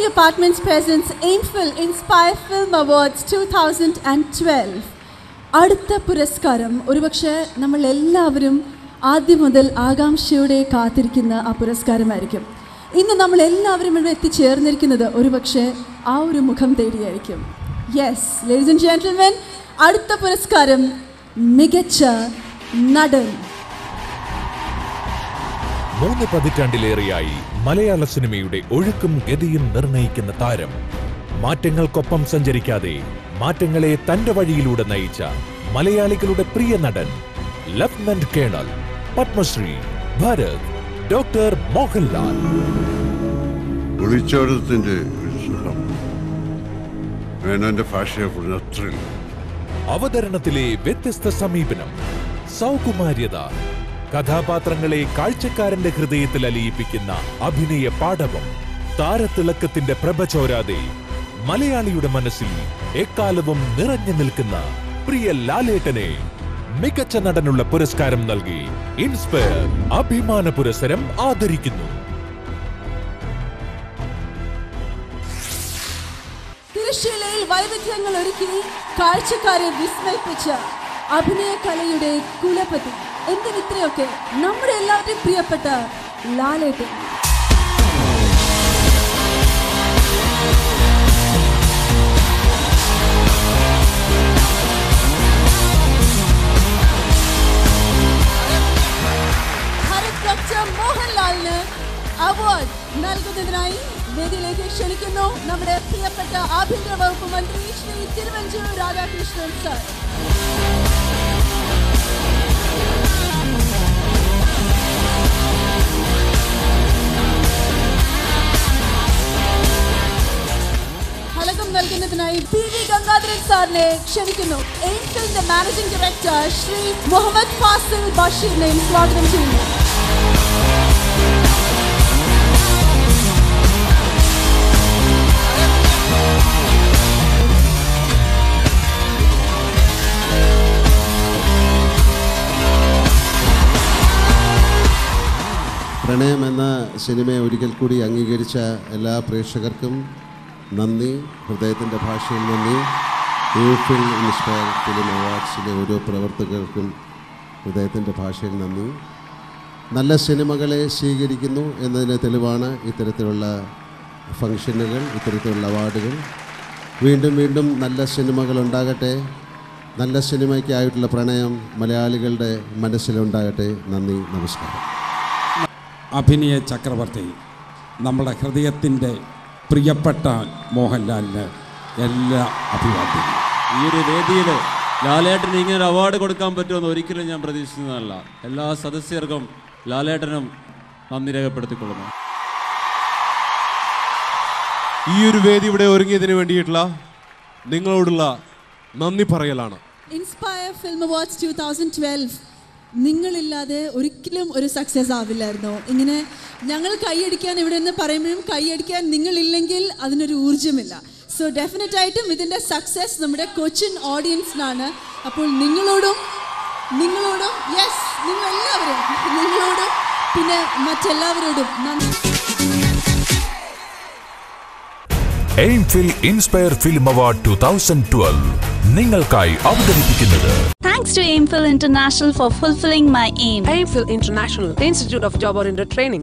Departments presents AIMFIL Inspire Film Awards 2012. അടുത്ത പുരസ്കാരം ഒരുപക്ഷെ നമ്മൾ എല്ലാവരും ആദ്യം മുതൽ ആകാംക്ഷയോടെ കാത്തിരിക്കുന്ന ആ പുരസ്കാരമായിരിക്കും. ഇന്ന് നമ്മൾ എല്ലാവരും ഇവിടെ എത്തിച്ചേർന്നിരിക്കുന്നത് ഒരുപക്ഷെ ആ ഒരു മുഖം തേടിയായിരിക്കും. യെസ്, ലേഡീസ് ആൻഡ് ജെന്റിൽമെൻ, അടുത്ത പുരസ്കാരം മികച്ച നടൻ. 3 പതിറ്റാണ്ടിലേറെയായി മലയാള സിനിമയുടെ ഒഴുക്കും ഗതിയും നിർണയിക്കുന്ന താരം. മാറ്റങ്ങൾക്കൊപ്പം സഞ്ചരിക്കാതെ മാറ്റങ്ങളെ തന്റെ വഴിയിലൂടെ നയിച്ച മലയാളികളുടെ പ്രിയ നടൻ lieutenant colonel Padma Shri Bharat doctor Mohanlal. അവതരണത്തിലെ വ്യത്യസ്ത സമീപനം, സൗകുമാര്യത, കഥാപാത്രങ്ങളെ കാഴ്ചക്കാരന്റെ ഹൃദയത്തിൽ അലിയിപ്പിക്കുന്ന അഭിനയ പാടവം, താരത്തിളക്കത്തിന്റെ പ്രഭ ചോരാതെ മലയാളിയുടെ മനസ്സിൽ എക്കാലവും നിറഞ്ഞു നിൽക്കുന്ന പ്രിയ ലാലേട്ടനെ മികച്ച നടനുള്ള പുരസ്കാരം നൽകി ഇൻസ്പയർ അഭിമാന പുരസ്കാരം ആദരിക്കുന്നു. തിരശ്ശീലയിൽ വൈവിധ്യങ്ങൾ ഒരുക്കി കാഴ്ചക്കാരെ വിസ്മയിപ്പിച്ച അഭിനയ കലയുടെ കുലപതി, എന്തിനിത്രയൊക്കെ നമ്മുടെ എല്ലാവരുടെയും പ്രിയപ്പെട്ട ലാലേട്ടൻ. ഡോക്ടർ മോഹൻലാലിന് അവാർഡ് നൽകുന്നതിനായി വേദിയിലേക്ക് ക്ഷണിക്കുന്നു നമ്മുടെ പ്രിയപ്പെട്ട ആഭ്യന്തര വകുപ്പ് മന്ത്രി ശ്രീ തിരുവഞ്ചൂർ രാധാകൃഷ്ണൻ സർ. ഫലകം നൽകുന്നതിനായി PV ഗംഗാധരൻ സാറിനെ ക്ഷണിക്കുന്നു. AIMFILന്റെ മാനേജിംഗ് ഡയറക്ടർ ശ്രീ മുഹമ്മദ് ഫാസിൽ ബഷീറിനെയും സ്വാഗതം ചെയ്യുന്നു. പ്രണയം എന്ന സിനിമയെ ഒരിക്കൽ കൂടി അംഗീകരിച്ച എല്ലാ പ്രേക്ഷകർക്കും നന്ദി, ഹൃദയത്തിൻ്റെ ഭാഷയിൽ നന്ദി. AIMFIL ഇൻസ്പയർ ഫിലിം അവാർഡ്സിലെ ഓരോ പ്രവർത്തകർക്കും ഹൃദയത്തിൻ്റെ ഭാഷയിൽ നന്ദി. നല്ല സിനിമകളെ സ്വീകരിക്കുന്നു എന്നതിന് തെളിവാണ് ഇത്തരത്തിലുള്ള ഫംഗ്ഷനുകൾ, ഇത്തരത്തിലുള്ള അവാർഡുകൾ. വീണ്ടും വീണ്ടും നല്ല സിനിമകൾ ഉണ്ടാകട്ടെ. നല്ല സിനിമയ്ക്കായിട്ടുള്ള പ്രണയം മലയാളികളുടെ മനസ്സിലുണ്ടാകട്ടെ. നന്ദി, നമസ്കാരം. അഭിനയ ചക്രവർത്തി, നമ്മുടെ ഹൃദയത്തിൻ്റെ പ്രിയപ്പെട്ട മോഹൻലാലിന് എല്ലാ അഭിവാദ്യങ്ങളും. ഈ ഒരു വേദിയിൽ ലാലേട്ടന് ഇങ്ങനെ ഒരു അവാർഡ് കൊടുക്കാൻ പറ്റുമെന്ന് ഒരിക്കലും ഞാൻ പ്രതീക്ഷിക്കുന്നതല്ല. എല്ലാ സദസ്യർക്കും ലാലേട്ടനും നന്ദി രേഖപ്പെടുത്തിക്കൊള്ളുന്നു. ഈ ഒരു വേദി ഇവിടെ ഒരുങ്ങിയതിന് വേണ്ടിയിട്ടുള്ള നിങ്ങളോടുള്ള നന്ദി പറയലാണ്. ഇൻസ്പയർ ഫിലിം അവാർഡ്സ് 2012 നിങ്ങളില്ലാതെ ഒരിക്കലും ഒരു സക്സസ് ആവില്ലായിരുന്നു. ഇങ്ങനെ ഞങ്ങൾ കൈയടിക്കാൻ ഇവിടെ നിന്ന് പറയുമ്പോഴും കൈയടിക്കാൻ നിങ്ങളില്ലെങ്കിൽ അതിനൊരു ഊർജ്ജമില്ല. സോ ഡെഫിനറ്റ് ആയിട്ടും ഇതിൻ്റെ സക്സസ് നമ്മുടെ കൊച്ചിൻ ഓഡിയൻസിനാണ്. അപ്പോൾ നിങ്ങളോടും യെസ്, നിങ്ങളെല്ലാവരും, നിങ്ങളോടും പിന്നെ മറ്റെല്ലാവരോടും നന്ദി. AIMFIL Inspire Film Award 2012 നിങ്ങൾക്കായി അവതരിപ്പിക്കുന്നത്. Thanks to AIMFIL International for fulfilling my aim. AIMFIL International, the Institute of Job Oriented Training.